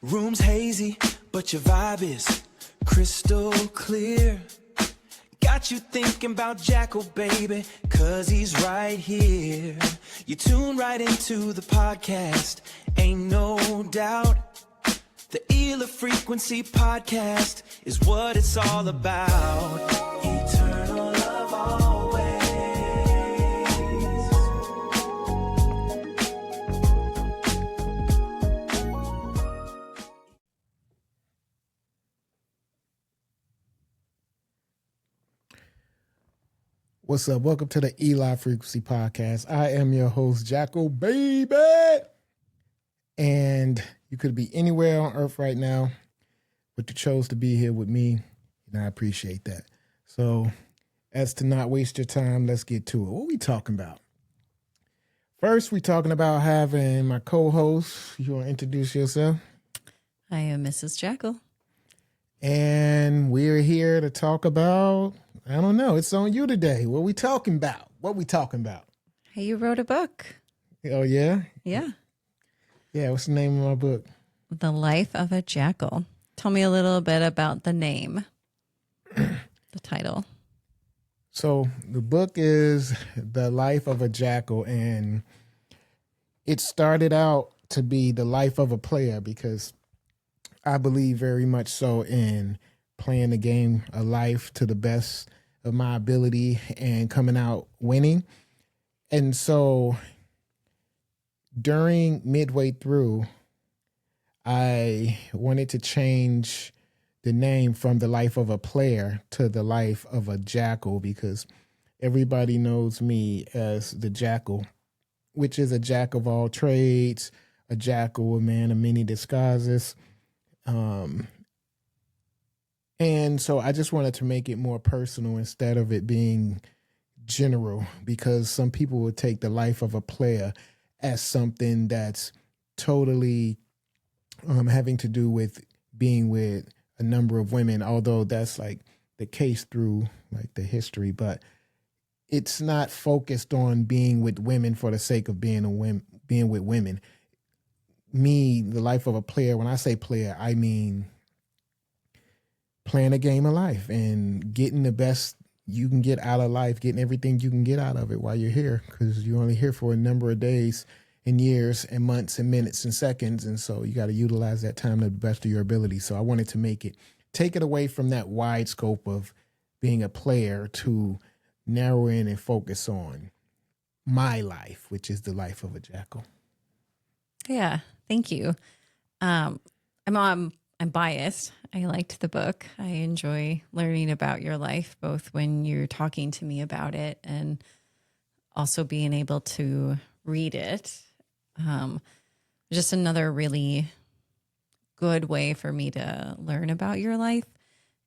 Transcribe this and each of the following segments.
Room's hazy, but your vibe is crystal clear. Got you thinking about Jackal, baby, 'cause he's right here. You tune right into the podcast, ain't no doubt. The Ela Frequency Podcast is what it's all about. Eternal love always. What's up? Welcome to the Ela Frequency Podcast. I am your host, Jackal-by. And you could be anywhere on earth right now, but you chose to be here with me, and I appreciate that. So, as to not waste your time, let's get to it. What are we talking about? First, we're talking about having my co-host. You want to introduce yourself? I am Mrs. Jackal. And we're here to talk about, I don't know, it's on you today. What we talking about? Hey, you wrote a book. Oh, yeah? Yeah. Yeah, what's the name of my book? The Life of a Jackal. Tell me a little bit about the name, the title. So the book is The Life of a Jackal, and it started out to be the life of a player because I believe very much so in playing the game of life to the best of my ability and coming out winning. And so during midway through, I wanted to change the name from The Life of a Player to The Life of a Jackal because everybody knows me as the Jackal, which is a jack of all trades, a jackal, a man of many disguises. And so I just wanted to make it more personal instead of it being general, because some people would take the life of a player as something that's totally having to do with being with a number of women, although that's like the case through like the history, but it's not focused on being with women for the sake of being with women. Me, the life of a player, when I say player, I mean playing a game of life and getting the best you can get out of life, getting everything you can get out of it while you're here, because you're only here for a number of days and years and months and minutes and seconds. And so you got to utilize that time to the best of your ability. So I wanted to take it away from that wide scope of being a player to narrow in and focus on my life, which is the life of a jackal. Yeah, thank you. I'm biased. I liked the book. I enjoy learning about your life, both when you're talking to me about it and also being able to read it. Just another really good way for me to learn about your life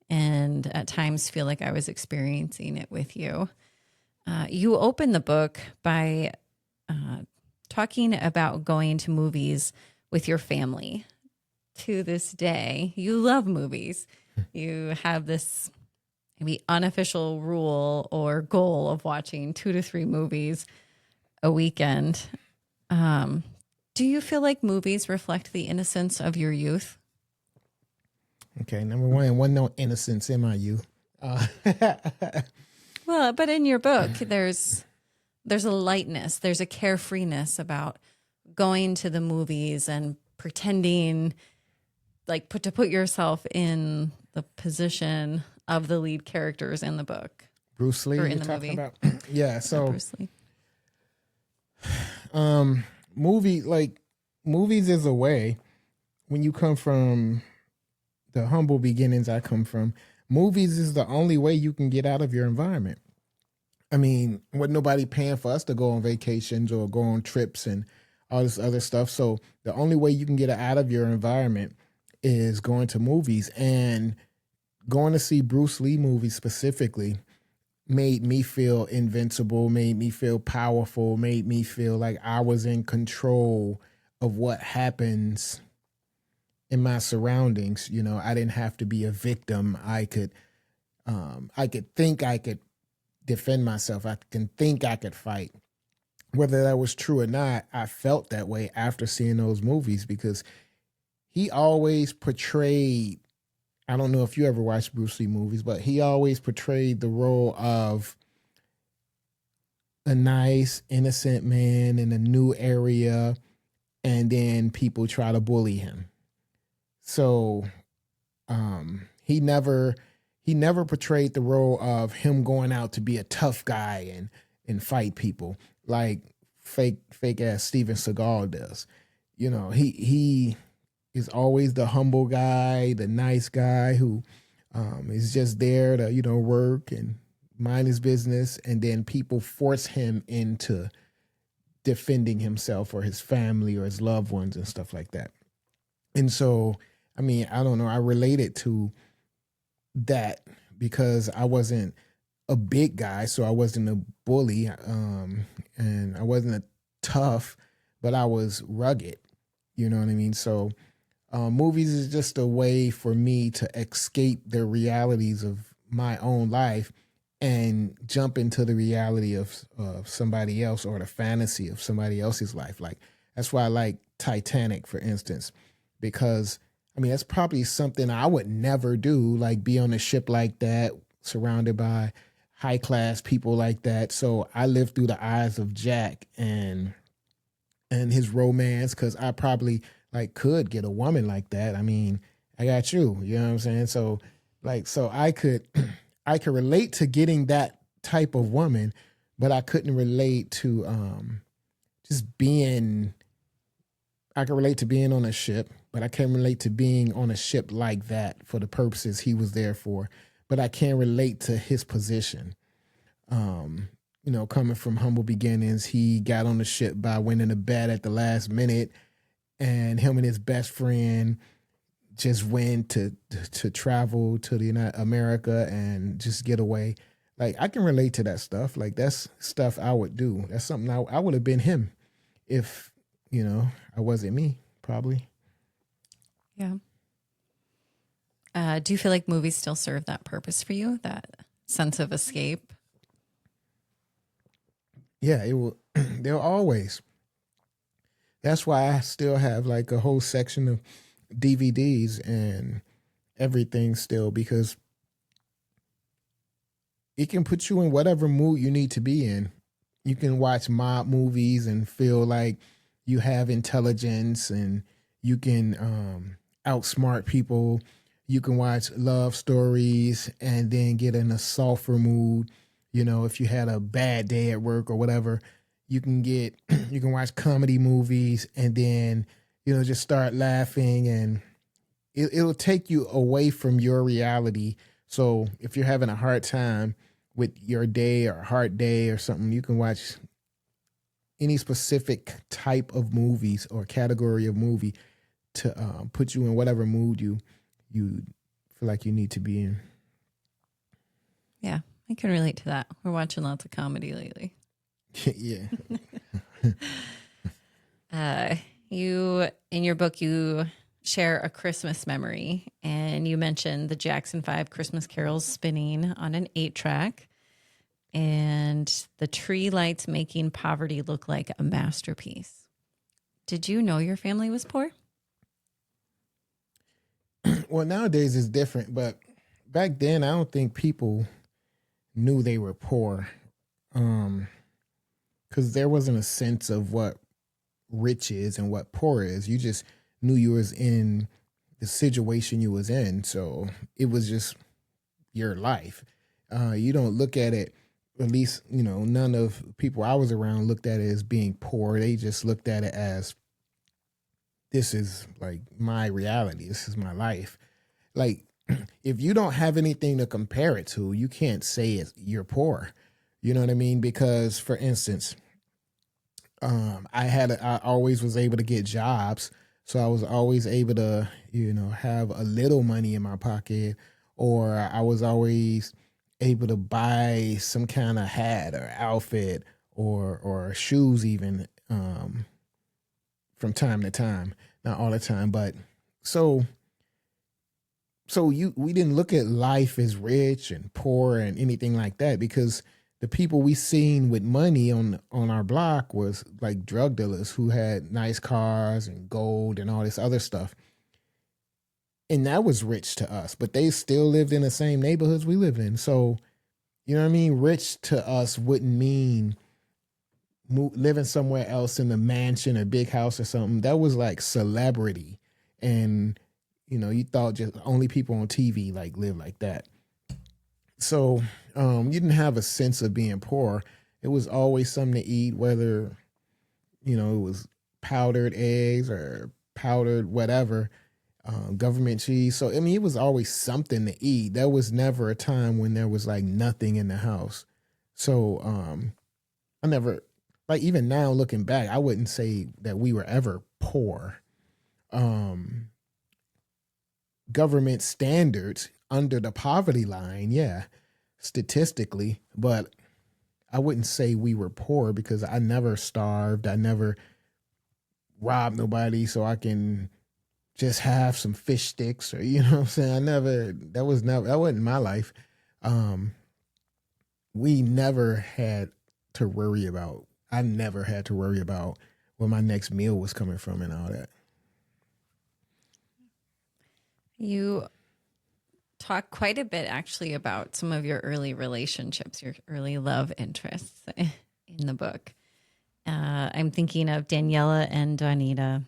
and at times feel like I was experiencing it with you. You open the book by talking about going to movies with your family. To this day, you love movies. You have this maybe unofficial rule or goal of watching 2 to 3 movies a weekend. Do you feel like movies reflect the innocence of your youth? Okay, number one, wasn't no innocence in my youth. Well, but in your book, there's a lightness, there's a carefreeness about going to the movies and pretending, like to put yourself in the position of the lead characters in the book. Bruce Lee, or you're in the talking movie. about? Yeah, so Bruce Lee. Movies is a way, when you come from the humble beginnings I come from, movies is the only way you can get out of your environment. I mean, wasn't nobody paying for us to go on vacations or go on trips and all this other stuff. So the only way you can get out of your environment is going to movies. And going to see Bruce Lee movies specifically made me feel invincible, made me feel powerful, made me feel like I was in control of what happens in my surroundings. You know, I didn't have to be a victim. I could think I could defend myself. I can think I could fight. Whether that was true or not, I felt that way after seeing those movies because he always portrayed, I don't know if you ever watched Bruce Lee movies, but he always portrayed the role of a nice, innocent man in a new area, and then people try to bully him. So he never portrayed the role of him going out to be a tough guy and fight people like fake ass Steven Seagal does. You know, he is always the humble guy, the nice guy who is just there to, you know, work and mind his business, and then people force him into defending himself or his family or his loved ones and stuff like that. And so, I mean, I don't know, I related to that because I wasn't a big guy, so I wasn't a bully, and I wasn't a tough, but I was rugged. You know what I mean? So movies is just a way for me to escape the realities of my own life and jump into the reality of somebody else, or the fantasy of somebody else's life. Like, that's why I like Titanic, for instance, because I mean, that's probably something I would never do, like be on a ship like that, surrounded by high class people like that. So I lived through the eyes of Jack and his romance, because I probably like could get a woman like that. I mean, I got you, you know what I'm saying? So like, so I could relate to getting that type of woman, but I couldn't relate to just being, I could relate to being on a ship, but I can't relate to being on a ship like that for the purposes he was there for. But I can't relate to his position. You know, coming from humble beginnings, he got on the ship by winning a bet at the last minute, and him and his best friend just went to travel to the America and just get away. Like, I can relate to that stuff. Like, that's stuff I would do. That's something I would have been him if, you know, I wasn't me, probably. Yeah. Do you feel like movies still serve that purpose for you, that sense of escape? Yeah, it will. They'll always. That's why I still have like a whole section of DVDs and everything still, because it can put you in whatever mood you need to be in. You can watch mob movies and feel like you have intelligence, and you can outsmart people. You can watch love stories and then get in a sulfur mood. You know, if you had a bad day at work or whatever, you can watch comedy movies and then, you know, just start laughing, and it'll take you away from your reality. So if you're having a hard time with your day or a hard day or something, you can watch any specific type of movies or category of movie to put you in whatever mood you feel like you need to be in. Yeah, I can relate to that. We're watching lots of comedy lately. Yeah. You, in your book, you share a Christmas memory, and you mentioned the Jackson 5 Christmas carols spinning on an 8-track, and the tree lights making poverty look like a masterpiece. Did you know your family was poor? Well, nowadays it's different, but back then I don't think people knew they were poor, because there wasn't a sense of what rich is and what poor is. You just knew you was in the situation you was in, so it was just your life. You don't look at it, at least, you know, none of people I was around looked at it as being poor. They just looked at it as, this is like my reality. This is my life. Like, if you don't have anything to compare it to, you can't say you're poor. You know what I mean? Because, for instance, I always was able to get jobs. So I was always able to, you know, have a little money in my pocket, or I was always able to buy some kind of hat or outfit or shoes even, from time to time, not all the time, but we didn't look at life as rich and poor and anything like that, because the people we seen with money on our block was like drug dealers who had nice cars and gold and all this other stuff. And that was rich to us, but they still lived in the same neighborhoods we live in. So, you know what I mean? Rich to us wouldn't mean living somewhere else in a mansion, a big house or something. That was like celebrity. And, you know, you thought just only people on TV like live like that. So you didn't have a sense of being poor. It was always something to eat, whether, you know, it was powdered eggs or powdered whatever, government cheese. So, I mean, it was always something to eat. There was never a time when there was like nothing in the house. So I never, like even now looking back, I wouldn't say that we were ever poor. Government standards under the poverty line, yeah, statistically, but I wouldn't say we were poor because I never starved. I never robbed nobody so I can just have some fish sticks or, you know what I'm saying? That wasn't my life. We never had to worry about, I never had to worry about where my next meal was coming from and all that. You talk quite a bit actually about some of your early relationships, your early love interests in the book. I'm thinking of Daniela and Donita.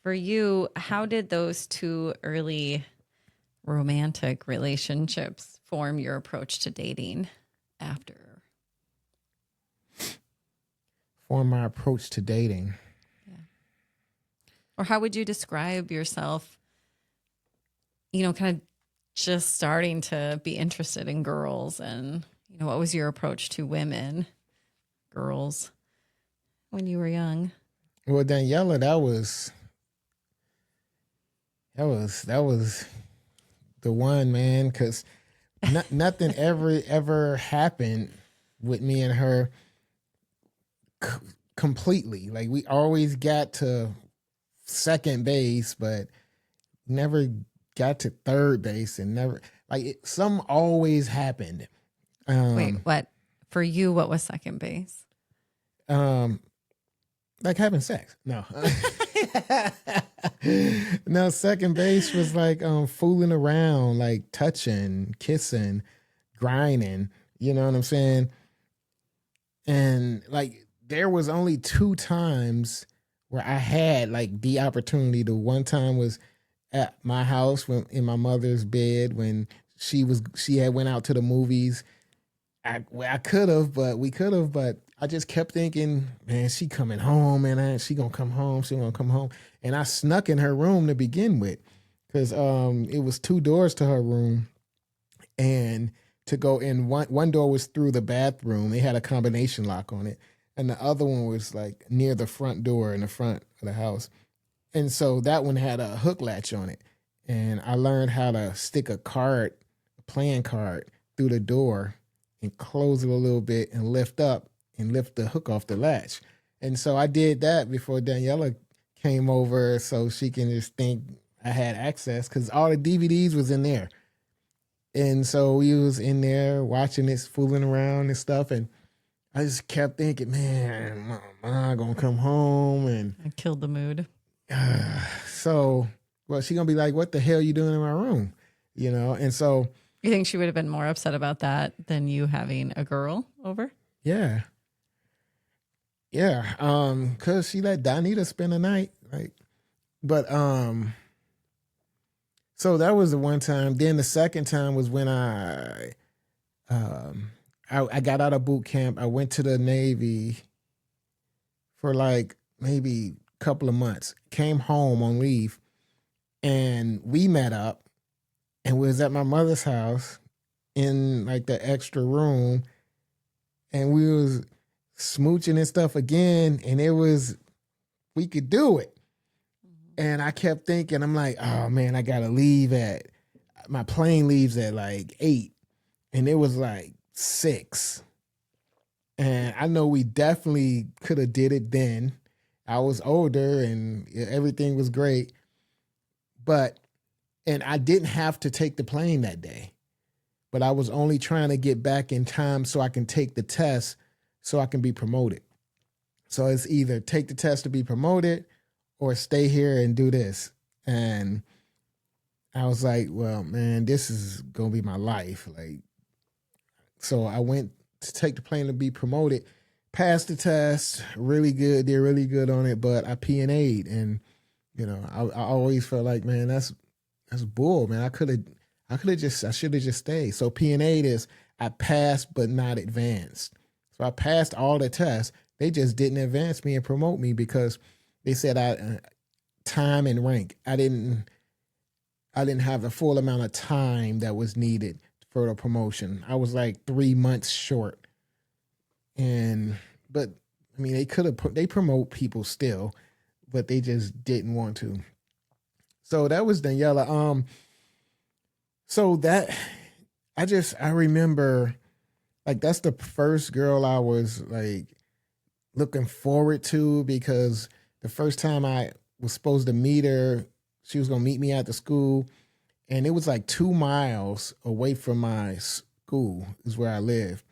For you, how did those two early romantic relationships form your approach to dating after? Form my approach to dating. Yeah. Or how would you describe yourself, you know, kind of just starting to be interested in girls, and, you know, what was your approach to women, girls, when you were young? Well, Daniela, that was the one, man, because nothing ever happened with me and her completely. Like, we always got to second base, but never got to third base, and never some always happened. Wait, what? For you, what was second base? Like having sex. No. No, second base was like fooling around, like touching, kissing, grinding, you know what I'm saying? And like there was only 2 times where I had like the opportunity. The one time was at my house when in my mother's bed when she had went out to the movies. I could have, but I just kept thinking, man, she coming home, and she gonna come home. She gonna come home, and I snuck in her room to begin with, because it was 2 doors to her room, and to go in one door was through the bathroom. It had a combination lock on it, and the other one was like near the front door in the front of the house, and so that one had a hook latch on it, and I learned how to stick a playing card through the door and close it a little bit and lift the hook off the latch. And so I did that before Daniela came over, so she can just think I had access, because all the DVDs was in there. And so we was in there watching this, fooling around and stuff. And I just kept thinking, man, mom gonna come home. And I killed the mood. So, well, she gonna be like, what the hell you doing in my room? You know? And so, You think she would have been more upset about that than you having a girl over? yeah. Yeah. Cause she let Donita spend the night. So that was the one time. Then the second time was when I got out of boot camp. I went to the Navy for like maybe a couple of months, came home on leave, and we met up. And we was at my mother's house in like the extra room, and we was smooching and stuff again, and we could do it. And I kept thinking, I'm like, oh man, I gotta leave my plane leaves at like 8, and it was like 6. And I know we definitely could have did it then. I was older and everything was great, and I didn't have to take the plane that day, but I was only trying to get back in time so I can take the test so I can be promoted. So it's either take the test to be promoted or stay here and do this. And I was like, well, man, this is gonna be my life. Like, so I went to take the plane to be promoted, passed the test, really good, did really good on it, but I P&A'd, and you know, I always felt like, man, that's bull, man. I should have just stayed. So P&A'd is I passed but not advanced. So I passed all the tests. They just didn't advance me and promote me because they said time and rank. I didn't have the full amount of time that was needed for the promotion. I was like 3 months short. But I mean, they promote people still, but they just didn't want to. So that was Daniela. So that I remember, like, that's the first girl I was like looking forward to, because the first time I was supposed to meet her, she was going to meet me at the school, and it was like 2 miles away from my school is where I live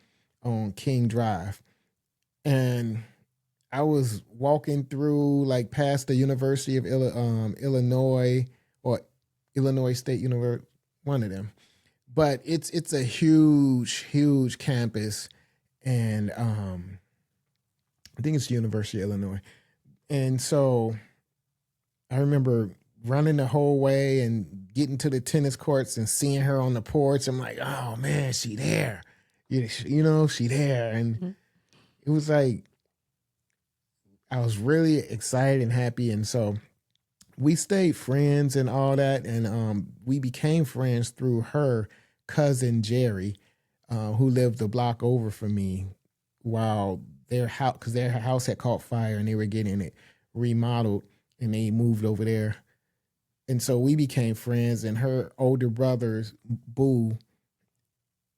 on King Drive. And I was walking through, like, past the University of Illinois, or Illinois State University, one of them. But it's a huge campus, and I think it's University of Illinois. And so I remember running the whole way and getting to the tennis courts and seeing her on the porch. I'm like, oh man, she there. You know, she there. And it was like, I was really excited and happy. And so we stayed friends and all that. And we became friends through her cousin, Jerry, who lived a block over from me, while their house had caught fire and they were getting it remodeled, and they moved over there. And so we became friends, and her older brother, Boo,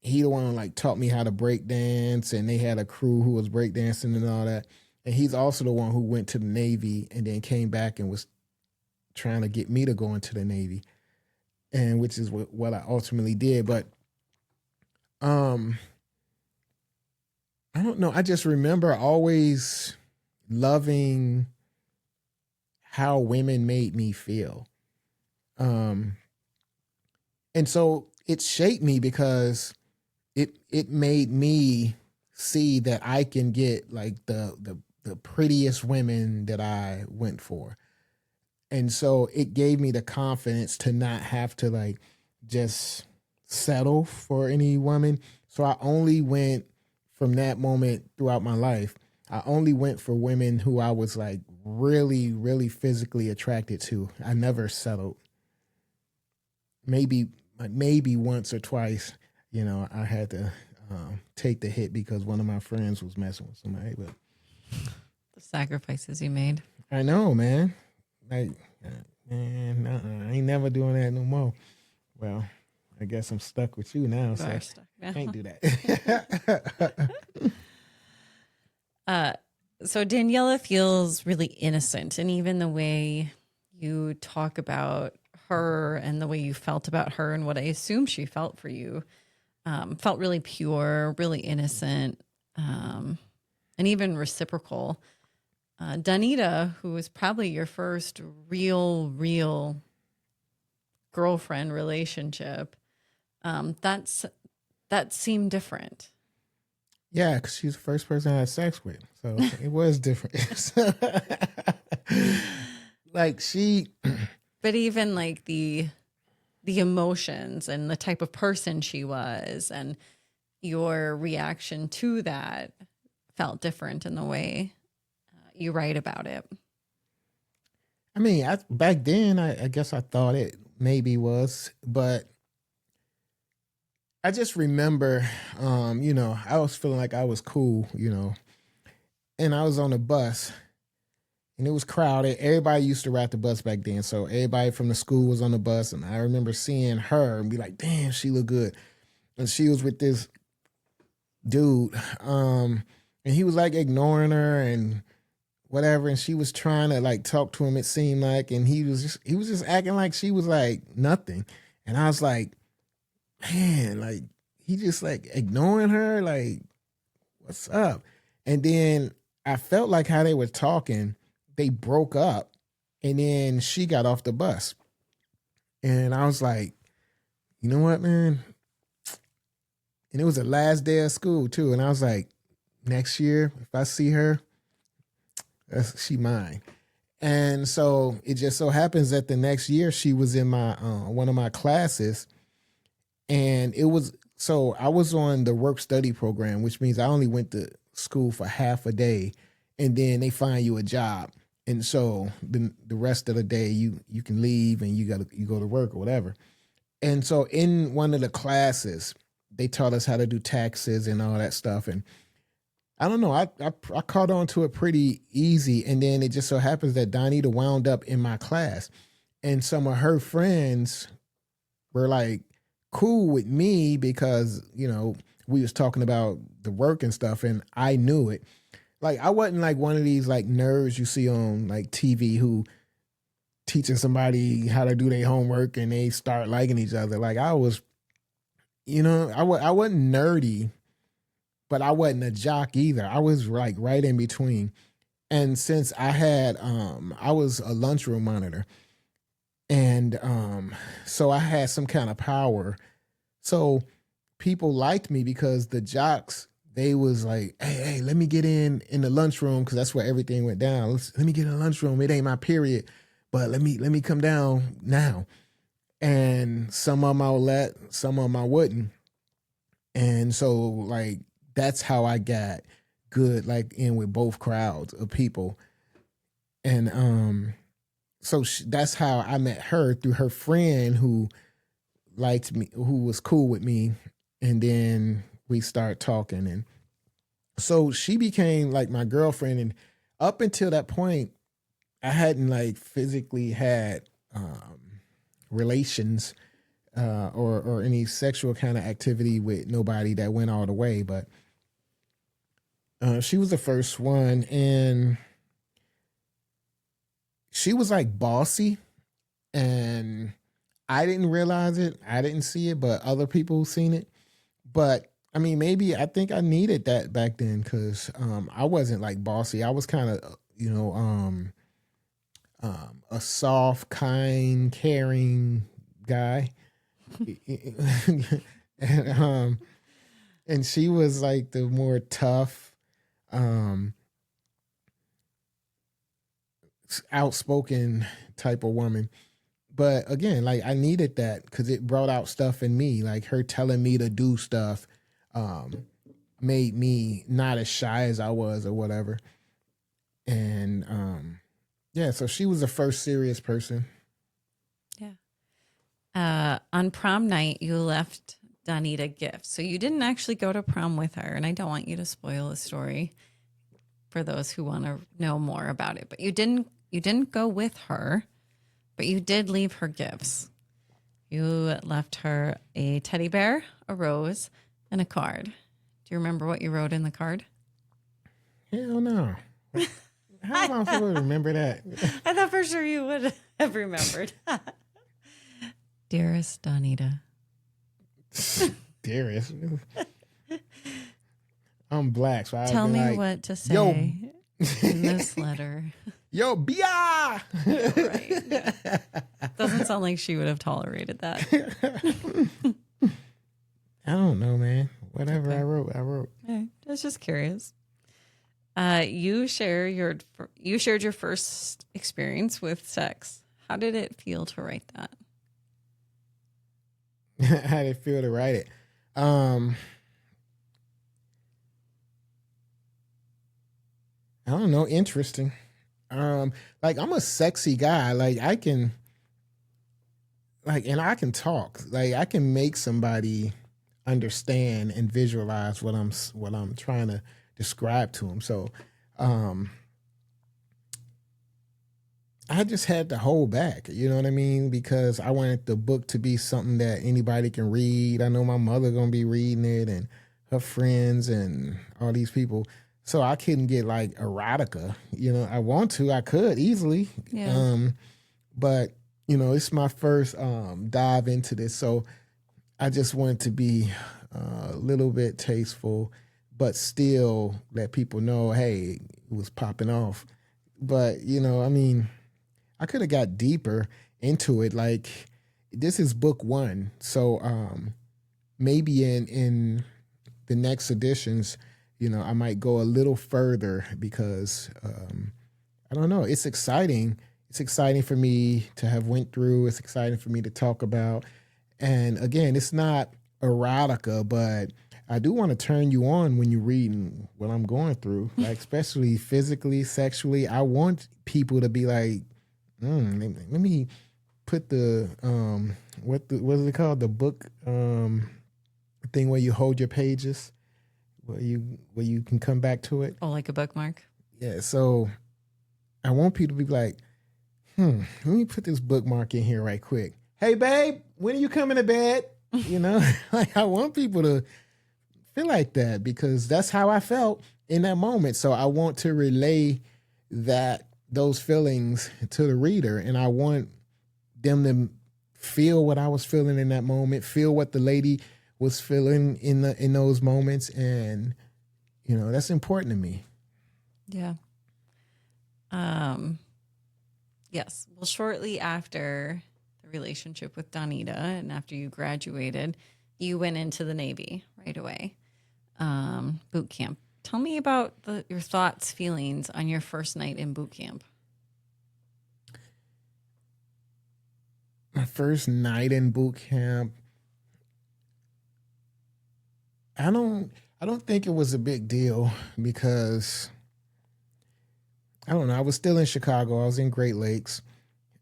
he the one like taught me how to break dance, and they had a crew who was breakdancing and all that. And he's also the one who went to the Navy and then came back and was trying to get me to go into the Navy, and which is what I ultimately did. But I don't know. I just remember always loving how women made me feel. And so it shaped me because it made me see that I can get like the prettiest women that I went for. And so it gave me the confidence to not have to like just settle for any woman. So I only went, from that moment throughout my life, I only went for women who I was like really, really physically attracted to. I never settled. Maybe once or twice, you know, I had to take the hit because one of my friends was messing with somebody. But The sacrifices you made. I know, man. Like, man, I ain't never doing that no more. Well, I guess I'm stuck with you now, so I can't do that. So Daniela feels really innocent, and even the way you talk about her and the way you felt about her and what I assume she felt for you felt really pure, really innocent, and even reciprocal. Donita, who was probably your first real girlfriend relationship, that seemed different. Yeah, because she's the first person I had sex with, so it was different. Like But even like the emotions and the type of person she was, and your reaction to that felt different in the way you write about it. I mean, back then, I guess I thought it maybe was, but I just remember, you know, I was feeling like I was cool, you know, and I was on a bus, and it was crowded. Everybody used to ride the bus back then, so everybody from the school was on the bus, and I remember seeing her and be like, damn, she look good. And she was with this dude, and he was like ignoring her and whatever, and she was trying to like talk to him, it seemed like, and he was just acting like she was like nothing. And I was like, man, like he just like ignoring her, like, what's up? And then I felt like how they were talking, they broke up, and then she got off the bus. And I was like, you know what, man? And it was the last day of school too. And I was like, next year, if I see her, she mine. And so it just so happens that the next year she was in my one of my classes, and it was so I was on the work study program, which means I only went to school for half a day, and then they find you a job, and so the rest of the day you can leave and you go to work or whatever. And so in one of the classes, they taught us how to do taxes and all that stuff, and I don't know. I caught on to it pretty easy. And then it just so happens that Donita wound up in my class. And some of her friends were like cool with me because, you know, we was talking about the work and stuff and I knew it. Like I wasn't like one of these like nerds you see on like TV who teaching somebody how to do their homework and they start liking each other. Like I was, you know, I wasn't nerdy, but I wasn't a jock either. I was like right in between. And since I had, I was a lunchroom monitor. And so I had some kind of power. So people liked me because the jocks, they was like, hey, let me get in the lunchroom because that's where everything went down. Let me get in the lunchroom. It ain't my period, but let me come down now. And some of them I would let, some of them I wouldn't. And so like, that's how I got good, like in with both crowds of people. And so that's how I met her, through her friend who liked me, who was cool with me. And then we started talking. And so she became like my girlfriend. And up until that point, I hadn't like physically had relations or any sexual kind of activity with nobody that went all the way. But she was the first one, and she was like bossy, and I didn't realize it. I didn't see it, but other people seen it. But I mean, maybe I think I needed that back then because I wasn't like bossy. I was kind of, you know, a soft, kind, caring guy. And she was like the more tough, outspoken type of woman. But again, like I needed that because it brought out stuff in me. Like her telling me to do stuff made me not as shy as I was or whatever. And yeah, so she was the first serious person. Yeah. On prom night, you left Donita gifts. So you didn't actually go to prom with her. And I don't want you to spoil the story for those who want to know more about it. But you didn't go with her, but you did leave her gifts. You left her a teddy bear, a rose, and a card. Do you remember what you wrote in the card? Hell no. How am I supposed to remember that? I thought for sure you would have remembered. Dearest Donita. Dearest. I'm black, so Tell me like, what to say in this letter. Yo, Bia! Right. Doesn't sound like she would have tolerated that. I don't know, man. Whatever I wrote. Okay. I was just curious. You shared your first experience with sex. How did it feel to write that? How did it feel to write it? I don't know. Interesting. Like I'm a sexy guy. Like I can, like, and I can talk. Like I can make somebody understand and visualize what I'm trying to describe to them. So, I just had to hold back. You know what I mean? Because I wanted the book to be something that anybody can read. I know my mother gonna be reading it and her friends and all these people. So I couldn't get like erotica. You know, I want to, I could easily. Yeah. But you know, it's my first dive into this. So I just wanted to be a little bit tasteful, but still let people know, hey, it was popping off. But, you know, I mean, I could have got deeper into it. Like this is book one. So maybe in the next editions, I might go a little further because I don't know. It's exciting. It's exciting for me to have went through. It's exciting for me to talk about. And again, it's not erotica, but I do want to turn you on when you're reading what I'm going through, like especially physically, sexually. I want people to be like, let me put the what is it called? The book thing where you hold your pages, where you can come back to it. Oh, like a bookmark. Yeah. So I want people to be like, let me put this bookmark in here right quick. Hey, babe, when are you coming to bed? Like I want people to feel like that because that's how I felt in that moment. So I want to relay those feelings to the reader, and I want them to feel what I was feeling in that moment, feel what the lady was feeling in those moments, and that's important to me. Yeah. Yes. Well, shortly after the relationship with Donita and after you graduated, you went into the Navy right away. Boot camp. Tell me about your thoughts, feelings on your first night in boot camp. My first night in boot camp, I don't think it was a big deal because I don't know. I was still in Chicago. I was in Great Lakes.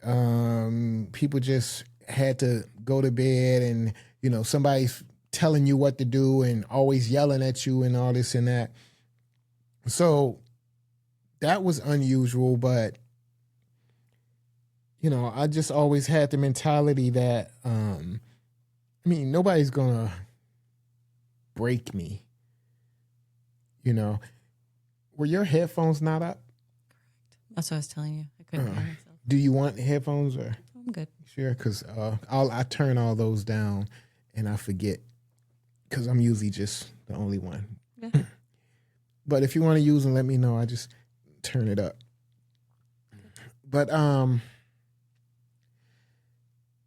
People just had to go to bed, and somebody's telling you what to do and always yelling at you and all this and that. So that was unusual, but I just always had the mentality that nobody's gonna break me. Were your headphones not up? That's what I was telling you. I couldn't hear myself. Do you want headphones or? I'm good. Sure, because I turn all those down and I forget because I'm usually just the only one. Yeah. But if you want to use them, let me know. I just turn it up. But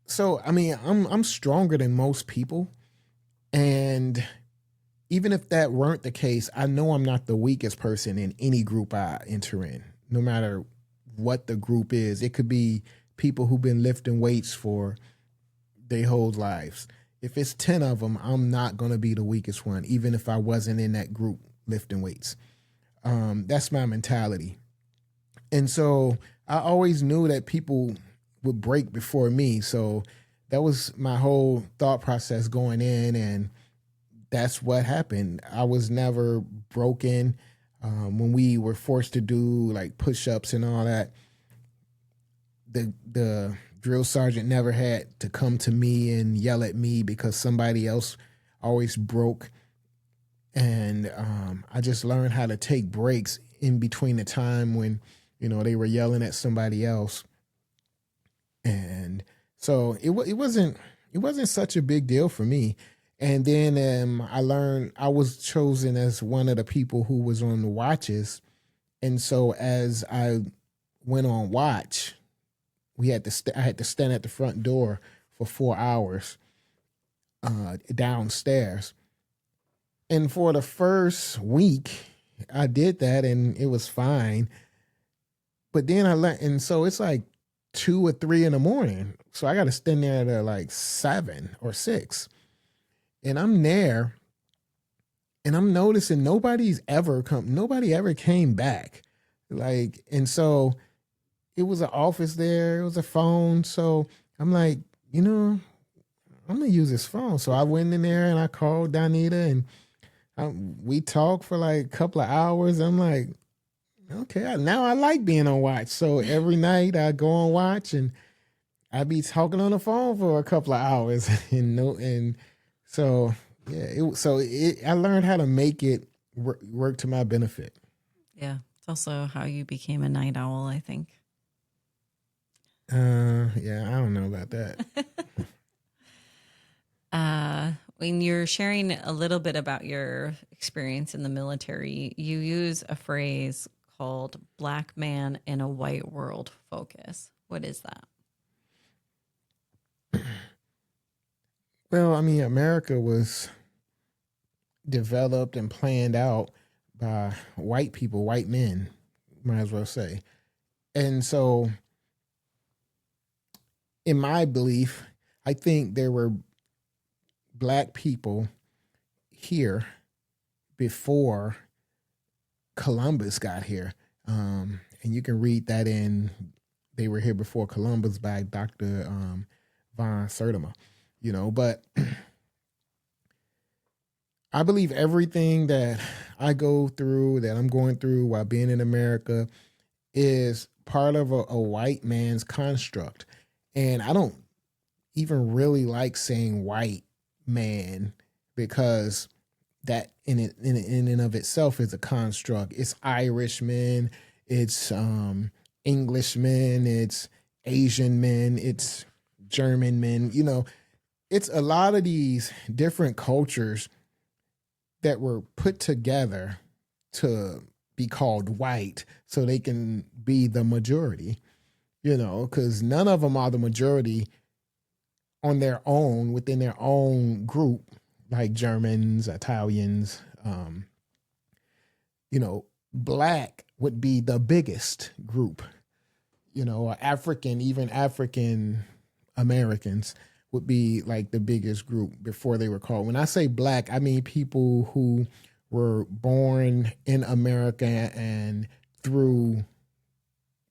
so I'm stronger than most people, and even if that weren't the case, I know I'm not the weakest person in any group I enter in, no matter what the group is. It could be people who've been lifting weights for their whole lives. If it's 10 of them, I'm not going to be the weakest one, even if I wasn't in that group lifting weights. That's my mentality. And so I always knew that people would break before me. So that was my whole thought process going in, and that's what happened. I was never broken. When we were forced to do like push-ups and all that, the drill sergeant never had to come to me and yell at me because somebody else always broke. And I just learned how to take breaks in between the time when, they were yelling at somebody else. And so it wasn't such a big deal for me. And then I learned I was chosen as one of the people who was on the watches. And so as I went on watch, I had to stand at the front door for 4 hours downstairs. And for the first week, I did that and it was fine. But then I learned, and so it's like 2 or 3 in the morning. So I got to stand there at like 7 or 6. And I'm there and I'm noticing nobody ever came back. Like, and so it was an office there. It was a phone. So I'm like, I'm going to use this phone. So I went in there and I called Donita and we talked for like a couple of hours. I'm like, okay, now I like being on watch. So every night I go on watch and I be talking on the phone for a couple of hours. and so, yeah, I learned how to make it work to my benefit. Yeah. It's also how you became a night owl, I think. Yeah, I don't know about that. When you're sharing a little bit about your experience in the military, you use a phrase called black man in a white world focus. What is that? Well, I mean, America was developed and planned out by white people, white men, might as well say. And so, in my belief, I think there were black people here before Columbus got here. And you can read that in They Were Here Before Columbus by Dr. Von Sertima, but I believe everything that I go through, that I'm going through while being in America, is part of a white man's construct. And I don't even really like saying white man because that in and of itself is a construct. It's Irishmen, it's Englishmen, it's Asian men, it's German men. It's a lot of these different cultures that were put together to be called white so they can be the majority, because none of them are the majority on their own, within their own group, like Germans, Italians. Black would be the biggest group, or even African Americans would be like the biggest group before they were called. When I say black, I mean people who were born in America and through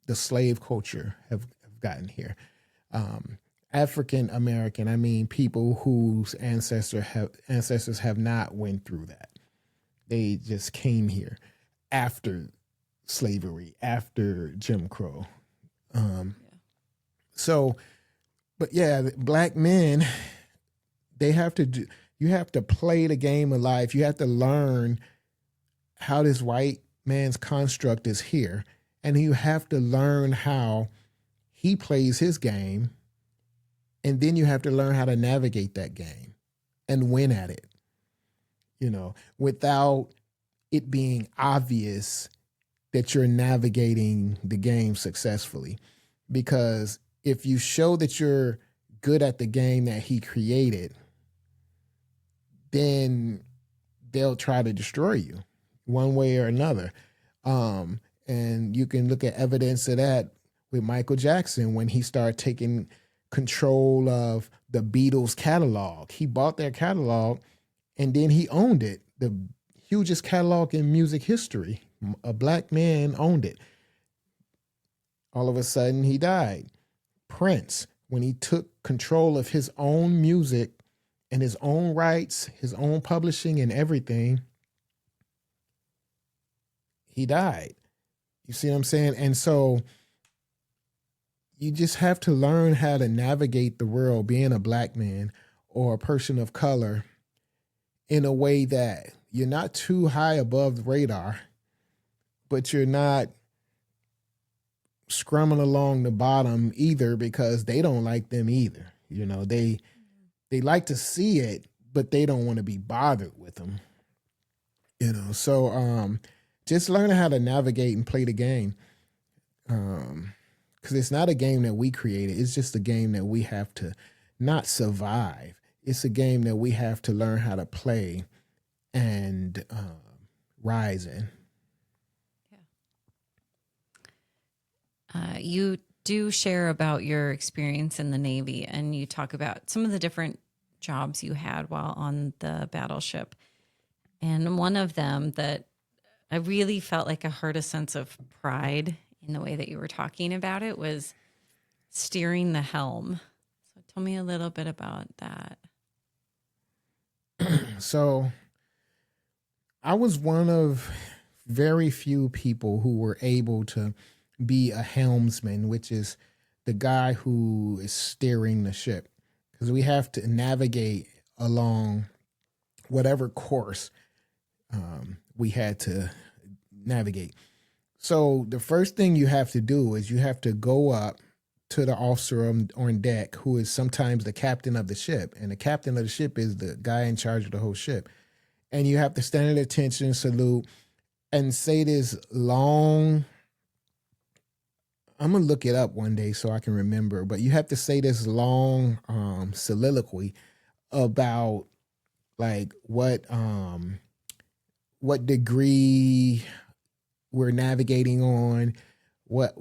the slave culture have gotten here. African American, I mean people whose ancestors have not went through that. They just came here after slavery, after Jim Crow. But yeah, black men, you have to play the game of life. You have to learn how this white man's construct is here. And you have to learn how he plays his game. And then you have to learn how to navigate that game and win at it, without it being obvious that you're navigating the game successfully. Because if you show that you're good at the game that he created, then they'll try to destroy you one way or another. And you can look at evidence of that with Michael Jackson when he started taking control of the Beatles catalog. He bought their catalog and then he owned it. The hugest catalog in music history. A black man owned it. All of a sudden he died. Prince, when he took control of his own music and his own rights, his own publishing and everything, he died. You see what I'm saying? And so you just have to learn how to navigate the world being a black man or a person of color in a way that you're not too high above the radar, but you're not scrumming along the bottom either because they don't like them either. They like to see it, but they don't want to be bothered with them. So just learning how to navigate and play the game. Because it's not a game that we created. It's just a game that we have to not survive. It's a game that we have to learn how to play and rise in. You do share about your experience in the Navy, and you talk about some of the different jobs you had while on the battleship. And one of them that I really felt like I heard a sense of pride in the way that you were talking about it was steering the helm. So tell me a little bit about that. So I was one of very few people who were able to be a helmsman, which is the guy who is steering the ship, because we have to navigate along whatever course we had to navigate. So the first thing you have to do is you have to go up to the officer on deck, who is sometimes the captain of the ship. And the captain of the ship is the guy in charge of the whole ship. And you have to stand at attention, salute, and say this long, I'm going to look it up one day so I can remember, but you have to say this long soliloquy about like what degree we're navigating on, what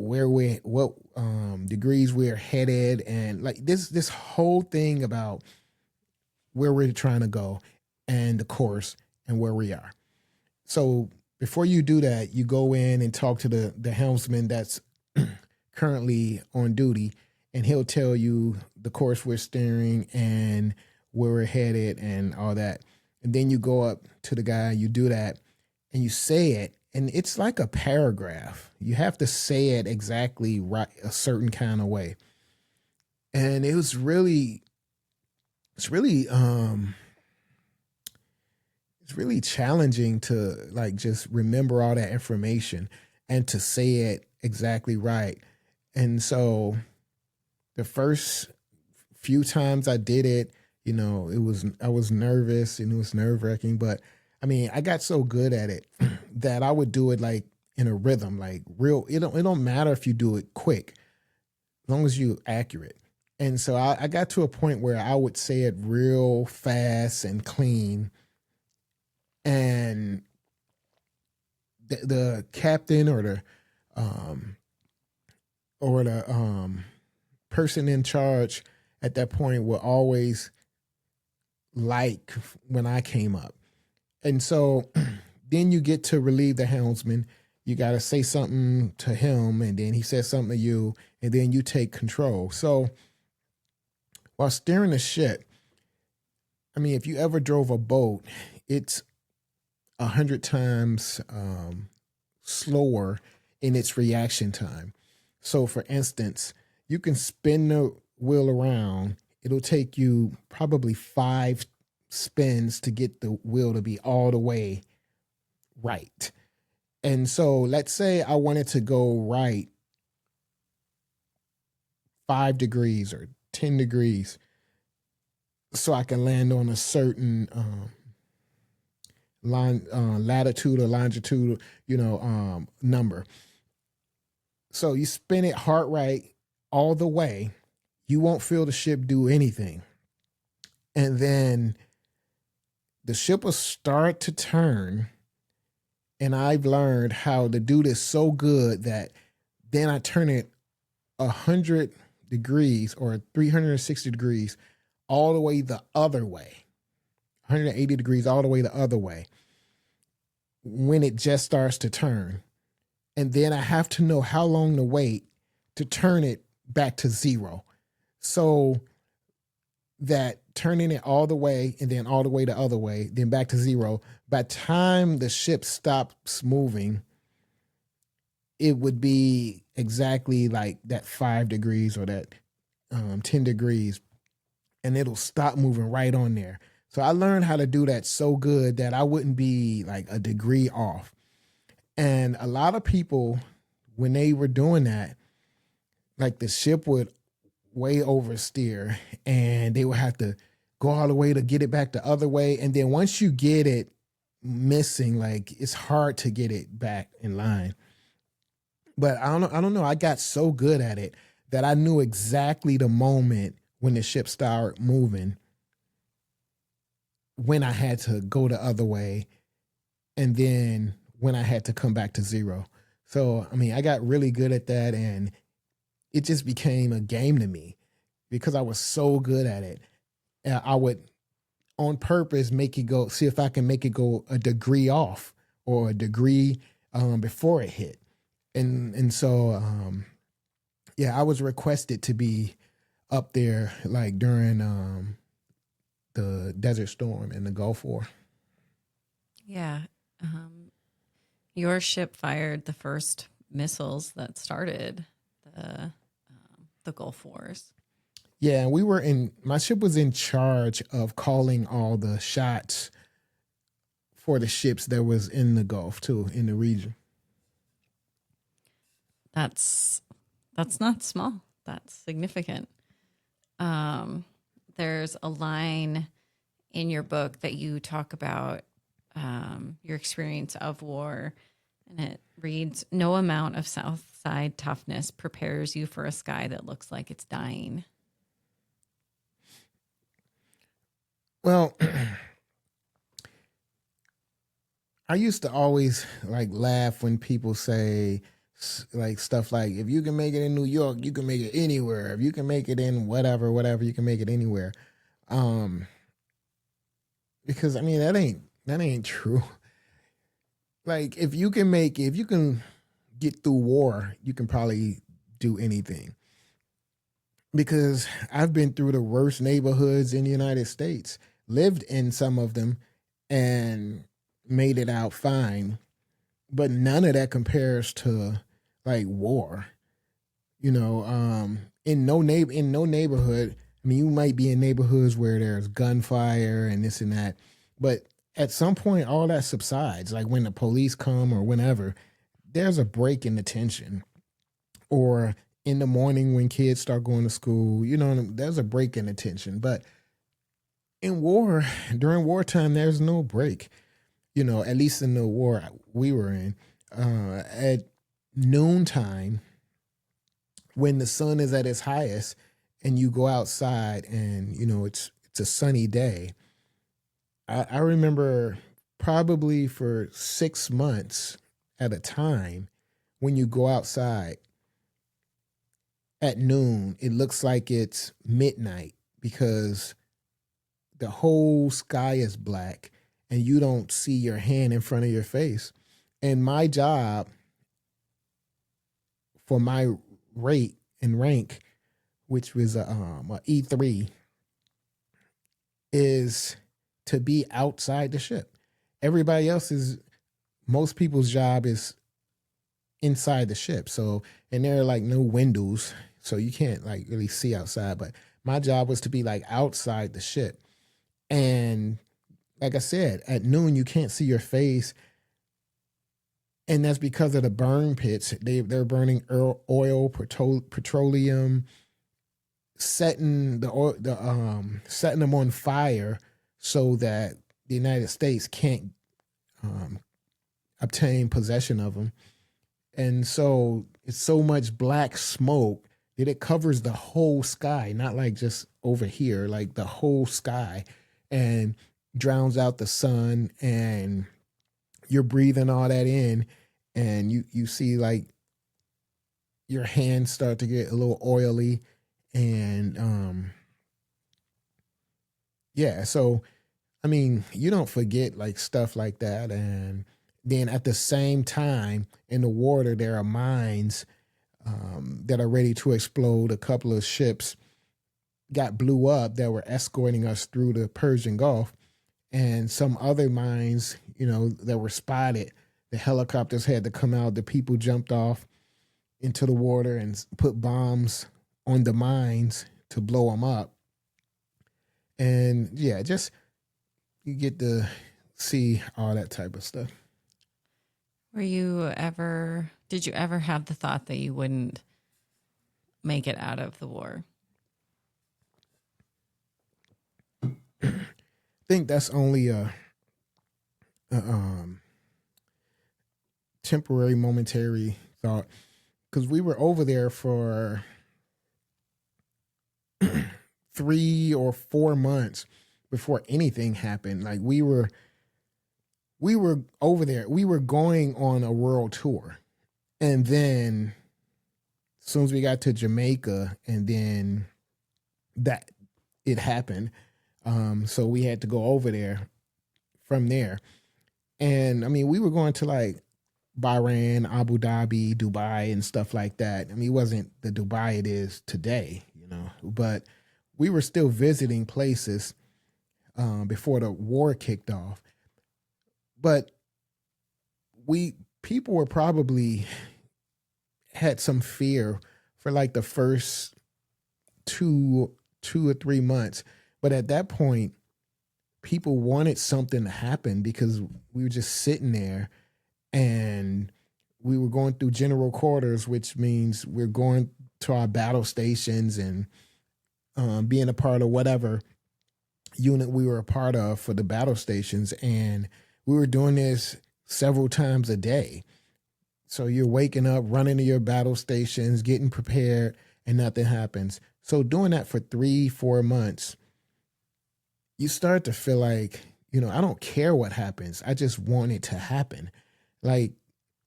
degrees we're headed, and like this whole thing about where we're trying to go and the course and where we are. So before you do that, you go in and talk to the helmsman that's currently on duty, and he'll tell you the course we're steering and where we're headed and all that. And then you go up to the guy, you do that, and you say it, and it's like a paragraph. You have to say it exactly right, a certain kind of way. And it's really challenging to like just remember all that information and to say it exactly right. And so the first few times I did it, I was nervous and it was nerve-wracking, but I mean, I got so good at it that I would do it like in a rhythm, like real. It don't matter if you do it quick, as long as you're accurate. And so I got to a point where I would say it real fast and clean, and the captain or the person in charge at that point will always like when I came up. And so then you get to relieve the helmsman. You got to say something to him, and then he says something to you, and then you take control. So while steering the ship, I mean, if you ever drove a boat, it's 100 times slower in its reaction time. So for instance, you can spin the wheel around. It'll take you probably 5 spins to get the wheel to be all the way right. And so let's say I wanted to go right 5 degrees or 10 degrees so I can land on a certain latitude or longitude, number. So you spin it hard right all the way, you won't feel the ship do anything. And then the ship will start to turn, and I've learned how to do this so good that then I turn it 100 degrees or 360 degrees all the way the other way, 180 degrees all the way the other way when it just starts to turn. And then I have to know how long to wait to turn it back to zero. So that turning it all the way and then all the way the other way, then back to zero, by the time the ship stops moving, it would be exactly like that 5 degrees or that 10 degrees, and it'll stop moving right on there. So I learned how to do that so good that I wouldn't be like a degree off. And a lot of people, when they were doing that, like the ship would way oversteer and they would have to go all the way to get it back the other way. And then once you get it missing, like it's hard to get it back in line. But I don't know. I got so good at it that I knew exactly the moment when the ship started moving, when I had to go the other way, and then when I had to come back to zero. So, I mean, I got really good at that, and it just became a game to me because I was so good at it. I would, on purpose, make it go, see if I can make it go a degree off or a degree before it hit. And so, I was requested to be up there like during the Desert Storm and the Gulf War. Yeah. Your ship fired the first missiles that started the Gulf Wars. Yeah, my ship was in charge of calling all the shots for the ships that was in the Gulf too, in the region. That's not small. That's significant. There's a line in your book that you talk about your experience of war, and it reads, "No amount of South Side toughness prepares you for a sky that looks like it's dying." Well, I used to always like laugh when people say like stuff like, if you can make it in New York, you can make it anywhere. If you can make it in whatever, you can make it anywhere. Um, because I mean that ain't true. Like if you can get through war, you can probably do anything. Because I've been through the worst neighborhoods in the United States, lived in some of them, and made it out fine. But none of that compares to like war. In no neighborhood. I mean, you might be in neighborhoods where there's gunfire and this and that, but at some point, all that subsides. Like when the police come or whenever, there's a break in the tension, or in the morning when kids start going to school, there's a break in the tension. But in war, during wartime, there's no break. At least in the war we were in, at noontime, when the sun is at its highest and you go outside and, it's a sunny day. I remember probably for 6 months at a time, when you go outside at noon, it looks like it's midnight because the whole sky is black and you don't see your hand in front of your face. And my job for my rate and rank, which was a E3, is to be outside the ship. Most people's job is inside the ship. So, and there are like no windows, so you can't like really see outside. But my job was to be like outside the ship. And like I said, at noon, you can't see your face. And that's because of the burn pits. They're burning oil, petroleum, setting them on fire so that the United States can't obtain possession of them. And so it's so much black smoke that it covers the whole sky, not like just over here, like the whole sky, and drowns out the sun, and you're breathing all that in, and you see like your hands start to get a little oily, and yeah, so I mean, you don't forget like stuff like that. And then at the same time in the water, there are mines that are ready to explode. A couple of ships blew up that were escorting us through the Persian Gulf, and some other mines, that were spotted. The helicopters had to come out. The people jumped off into the water and put bombs on the mines to blow them up. And yeah, just you get to see all that type of stuff. Did you ever have the thought that you wouldn't make it out of the war? I think that's only a temporary, momentary thought, because we were over there for 3 or 4 months before anything happened. Like we were over there. We were going on a world tour, and then as soon as we got to Jamaica, and then that it happened. So we had to go over there from there. And I mean, we were going to like Bahrain, Abu Dhabi, Dubai, and stuff like that. I mean, it wasn't the Dubai it is today, but we were still visiting places before the war kicked off. But people were probably had some fear for like the first two or 3 months. But at that point, people wanted something to happen because we were just sitting there, and we were going through general quarters, which means we're going to our battle stations and being a part of whatever unit we were a part of for the battle stations. And we were doing this several times a day. So you're waking up, running to your battle stations, getting prepared, and nothing happens. So doing that for 3-4 months, you start to feel like, I don't care what happens. I just want it to happen. Like,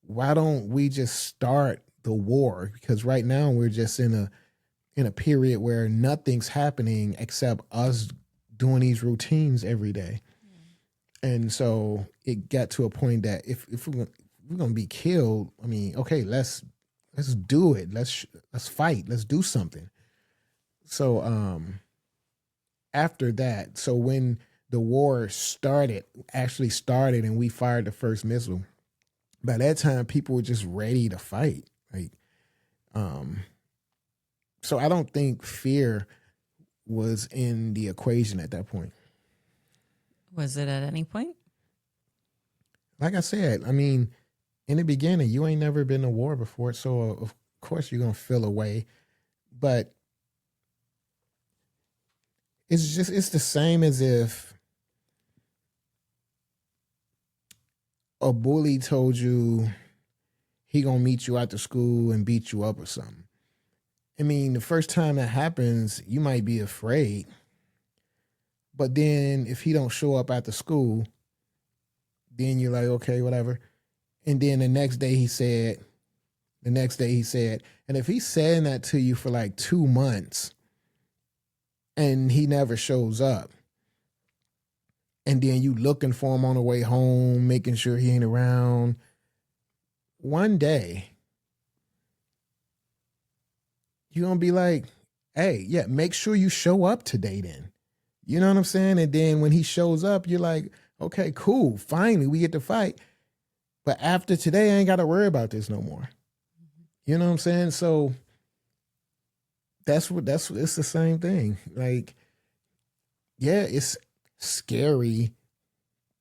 why don't we just start the war? Because right now we're just in a period where nothing's happening except us doing these routines every day. And so it got to a point that if we're gonna be killed, I mean, okay, let's do it. Let's fight. Let's do something. So after that, so when the war actually started, and we fired the first missile, by that time people were just ready to fight. Like, so I don't think fear was in the equation at that point. Was it at any point? Like I said, I mean, in the beginning, you ain't never been to war before, so of course you're gonna feel a way. But it's the same as if a bully told you he gonna meet you after school and beat you up or something. I mean, the first time that happens, you might be afraid. But then if he don't show up after school, then you're like, okay, whatever. And then the next day he said, and if he's saying that to you for like 2 months and he never shows up, and then you looking for him on the way home, making sure he ain't around, one day you're going to be like, hey, yeah, make sure you show up today then. You know what I'm saying? And then when he shows up, you're like, okay, cool. Finally, we get to fight. But after today, I ain't got to worry about this no more. You know what I'm saying? So it's the same thing. Like, yeah, it's scary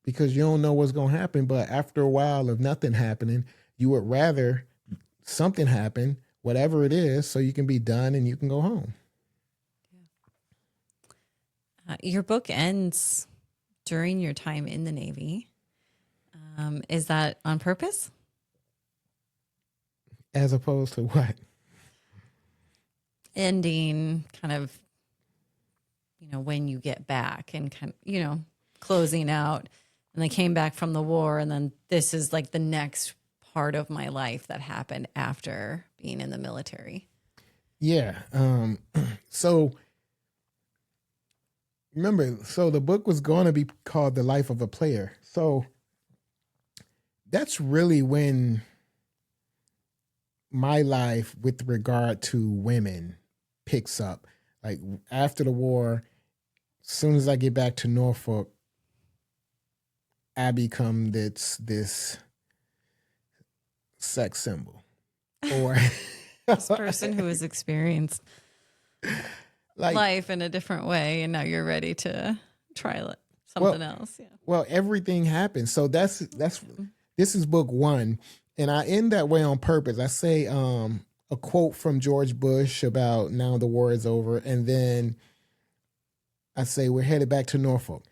because you don't know what's going to happen. But after a while of nothing happening, you would rather something happen, whatever it is, so you can be done and you can go home. Your book ends during your time in the Navy. Is that on purpose? As opposed to what? Ending kind of, when you get back and kind of, closing out, and they came back from the war, and then this is like the next part of my life that happened after being in the military. Yeah. So remember, the book was going to be called The Life of a Player. So that's really when my life with regard to women picks up. Like after the war, as soon as I get back to Norfolk, I become this sex symbol. Or this person who has experienced life in a different way, and now you're ready to try something else. Yeah. Well, everything happens. So this is book one, and I end that way on purpose. I say a quote from George Bush about now the war is over, and then I say we're headed back to Norfolk.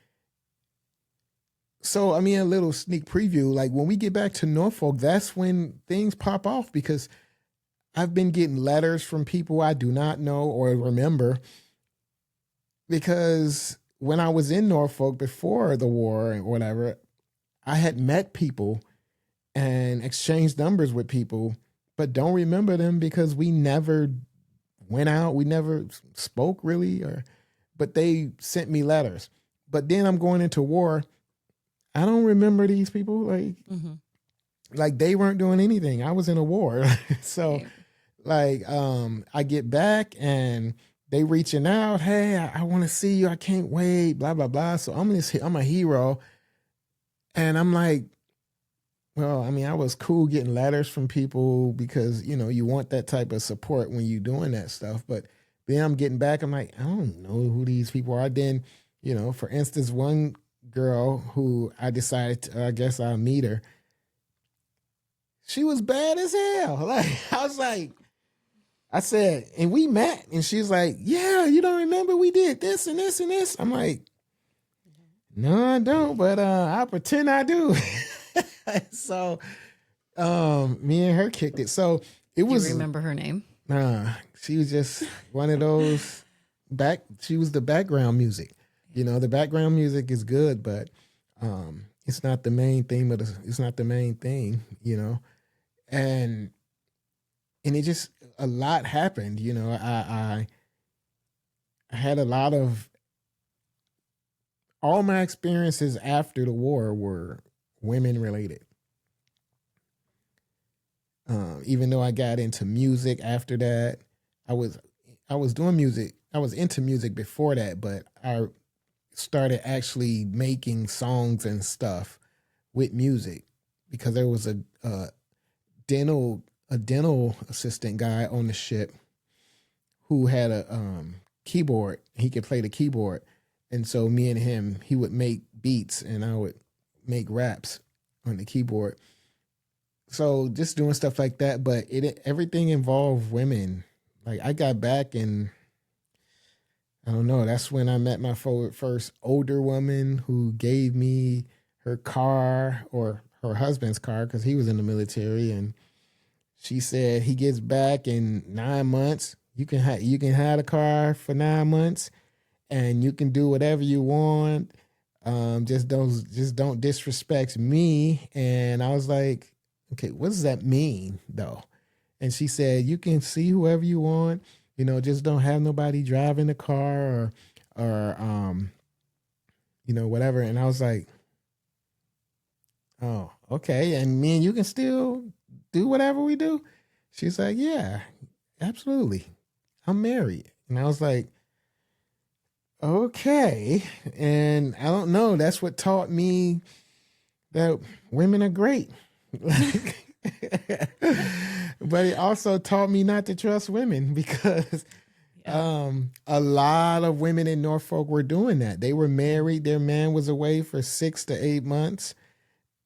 So, I mean, a little sneak preview, like when we get back to Norfolk, that's when things pop off, because I've been getting letters from people I do not know or remember, because when I was in Norfolk before the war or whatever, I had met people and exchanged numbers with people, but don't remember them because we never went out. We never spoke really, but they sent me letters. But then I'm going into war. I don't remember these people. Like they weren't doing anything. I was in a war. So I get back and they reaching out. Hey, I want to see you. I can't wait, blah, blah, blah. So I'm a hero. And I'm like, well, I mean, I was cool getting letters from people because, you want that type of support when you're doing that stuff. But then I'm getting back. I'm like, I don't know who these people are. Then, for instance, one girl who I decided I guess I'll meet her. She was bad as hell. Like, I said, and we met, and she's like, yeah, you don't remember we did this and this and this? I'm like, no, I don't, but I pretend I do. So me and her kicked it. So it was. Do you remember her name? She was just one of those she was the background music. You know, the background music is good, but it's not the main theme of it's not the main thing, you know. And it just a lot happened, you know. I had a lot of all my experiences after the war were women related. Even though I got into music after that, I was doing music. I was into music before that, but I started actually making songs and stuff with music because there was a dental assistant guy on the ship who had a keyboard. He could play the keyboard, and so me and him, he would make beats and I would make raps on the keyboard. So just doing stuff like that, but everything involved women. Like I got back and I don't know, that's when I met my first older woman who gave me her car or her husband's car because he was in the military, and she said he gets back in 9 months. You can have a car for 9 months, and you can do whatever you want. Just don't disrespect me. And I was like, okay, what does that mean though? And she said, you can see whoever you want, you know, just don't have nobody driving the car or you know, whatever. And I was like, oh, okay. And me and you can still do whatever we do. She's like, yeah, absolutely. I'm married. And I was like, okay. And I don't know. That's what taught me that women are great. But it also taught me not to trust women because a lot of women in Norfolk were doing that. They were married. Their man was away for 6 to 8 months,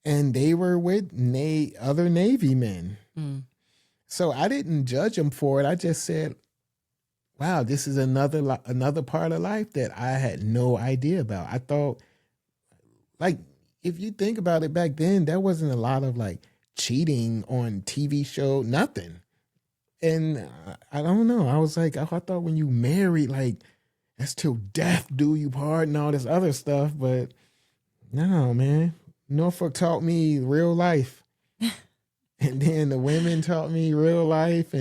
and they were with other Navy men. Mm. So I didn't judge them for it. I just said, wow, this is another part of life that I had no idea about. I thought, like, if you think about it back then, there wasn't a lot of like cheating on TV show, nothing. And I don't know. I was like, I thought when you married, like, that's till death do you part and all this other stuff. But no, man. Norfolk taught me real life. And then the women taught me real life.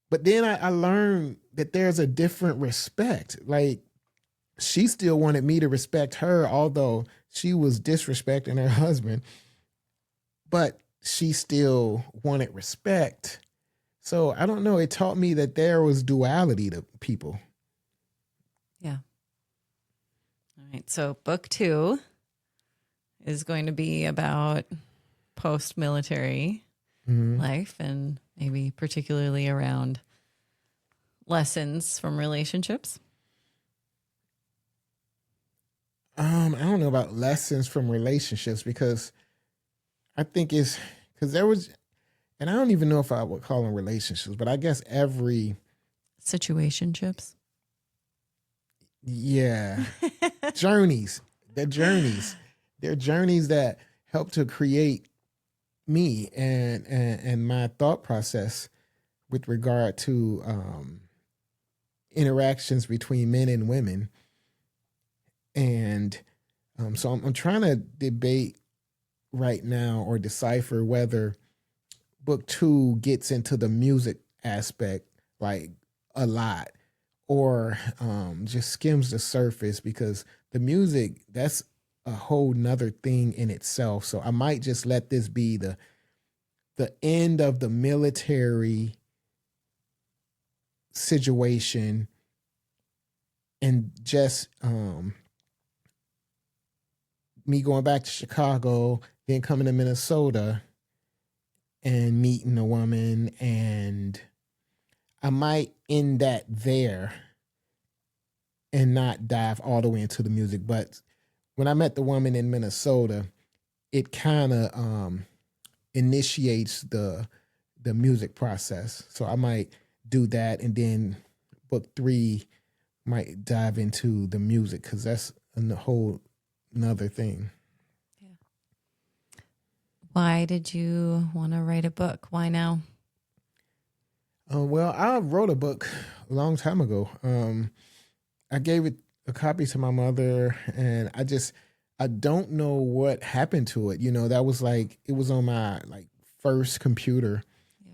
But then I learned that there's a different respect. Like, she still wanted me to respect her, although she was disrespecting her husband. But she still wanted respect. So I don't know. It taught me that there was duality to people. Yeah. All right. So book 2 is going to be about post-military life, and maybe particularly around lessons from relationships. I don't know about lessons from relationships because I think it's because there was, and I don't even know if I would call them relationships, but I guess every situationships. Yeah. Journeys. They're journeys. They're journeys that help to create me and my thought process with regard to interactions between men and women. And so I'm trying to debate right now or decipher whether book 2 gets into the music aspect like a lot or just skims the surface, because the music, that's a whole nother thing in itself. So I might just let this be the end of the military situation and just me going back to Chicago, then coming to Minnesota and meeting a woman, and I might end that there and not dive all the way into the music. But when I met the woman in Minnesota, it kind of initiates the music process. So I might do that, and then book 3 might dive into the music, because that's a whole another thing. Yeah. Why did you want to write a book? Why now? Well, I wrote a book a long time ago. I gave it a copy to my mother, and I don't know what happened to it. That was like, it was on my like first computer,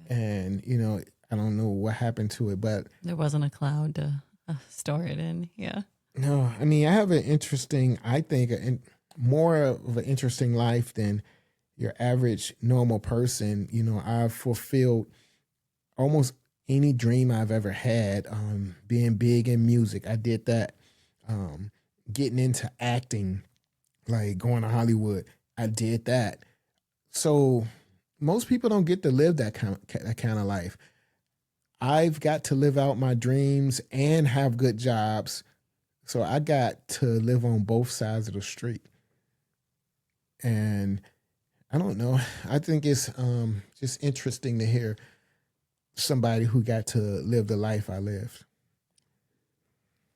and I don't know what happened to it, but There wasn't a cloud to store it in. Yeah. no, I mean, I have an interesting, I think, more of an interesting life than your average normal person. I've fulfilled almost any dream I've ever had. Being big in music, I did that. Getting into acting, like going to Hollywood, I did that. So most people don't get to live that kind of life. I've got to live out my dreams and have good jobs. So I got to live on both sides of the street. And I don't know. I think it's just interesting to hear somebody who got to live the life I lived.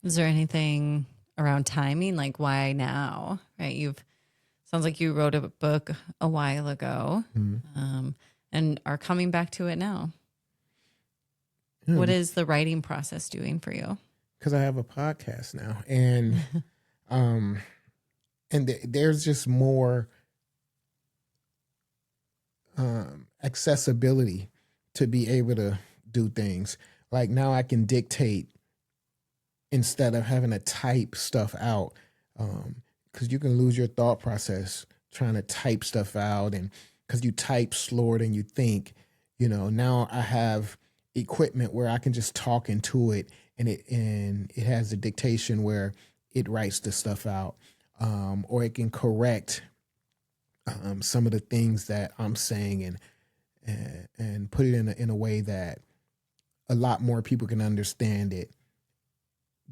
Is there anything around timing, like why now? Right? Sounds like you wrote a book a while ago, and are coming back to it now. What is the writing process doing for you? Because I have a podcast now, and there's just more accessibility to be able to do things. Like now I can dictate instead of having to type stuff out, because you can lose your thought process trying to type stuff out, and because you type slower than you think. Now I have equipment where I can just talk into it, and it has a dictation where it writes the stuff out, or it can correct some of the things that I'm saying, and put it in a way that a lot more people can understand it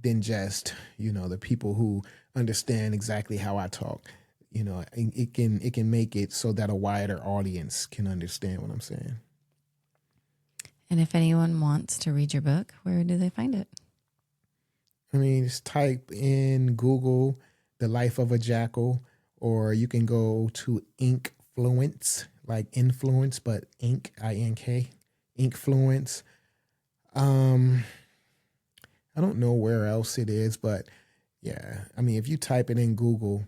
than just the people who understand exactly how I talk. It can make it so that a wider audience can understand what I'm saying. And if anyone wants to read your book, where do they find it? I mean, just type in Google "The Life of a Jackal," or you can go to Inkfluence, like influence, but ink, I-N-K, Inkfluence. I don't know where else it is, but yeah, I mean, if you type it in Google,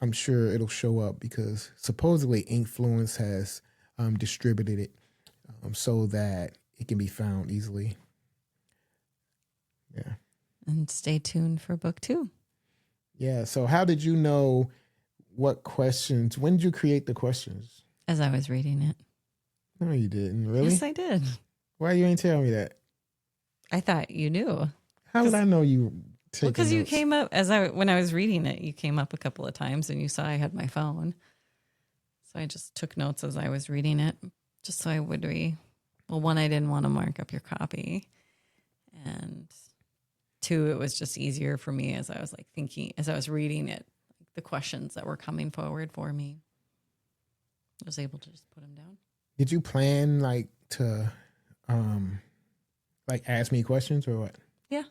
I'm sure it'll show up, because supposedly Inkfluence has distributed it so that it can be found easily. Yeah. And stay tuned for book 2. Yeah. So how did you know what questions? When did you create the questions? As I was reading it. No, you didn't. Really? Yes, I did. Why you ain't tell me that? I thought you knew. How would I know you taking Because you notes? came up when I was reading it, you came up a couple of times and you saw I had my phone. So I just took notes as I was reading it, just so I would one, I didn't want to mark up your copy. And 2, it was just easier for me as I was as I was reading it, the questions that were coming forward for me. I was able to just put them down. Did you plan to ask me questions or what? Yeah.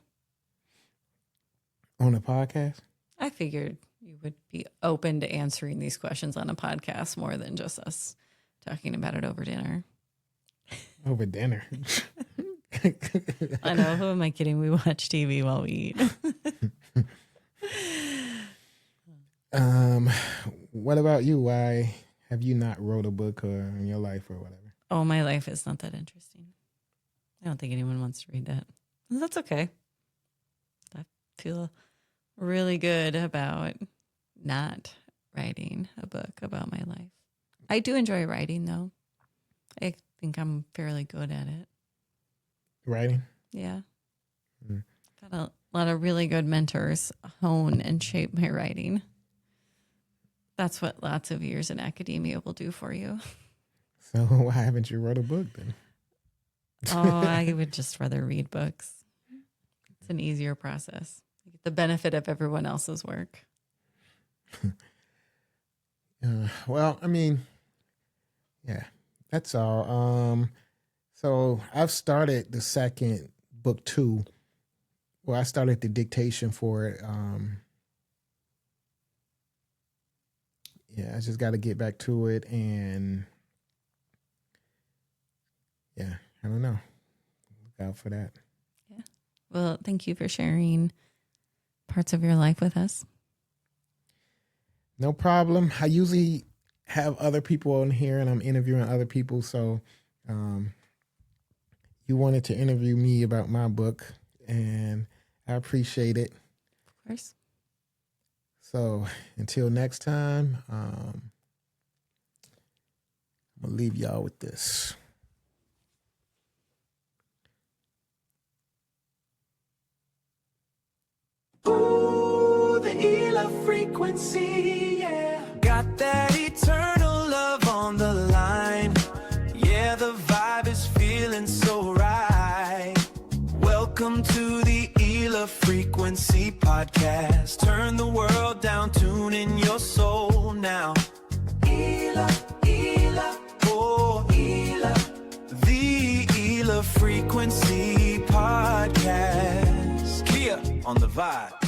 On a podcast? I figured you would be open to answering these questions on a podcast more than just us talking about it over dinner. Over dinner. I know. Who am I kidding? We watch TV while we eat. What about you? Why have you not wrote a book or in your life or whatever? Oh, my life is not that interesting. I don't think anyone wants to read that. That's okay. I feel really good about not writing a book about my life. I do enjoy writing, though. I think I'm fairly good at it. Writing? Yeah. Got a lot of really good mentors hone and shape my writing. That's what lots of years in academia will do for you. So why haven't you wrote a book then? Oh, I would just rather read books. It's an easier process. You get the benefit of everyone else's work. Well, I mean, yeah, that's all. So I've started the second book 2. Well, I started the dictation for it. Yeah, I just got to get back to it, and yeah, I don't know. Look out for that. Yeah. Well, thank you for sharing parts of your life with us. No problem. I usually have other people on here and I'm interviewing other people. So you wanted to interview me about my book and I appreciate it. Of course. So until next time, I'm going to leave y'all with this. Ooh, the Ela frequency, yeah. Got that eternal love on the line. Yeah, the vibe is feeling so right. Welcome to the Ela Frequency Podcast. Turn the world down, tune in your soul now. Ela, Ela, oh, Ela. The Ela Frequency Podcast. Kia on the vibe.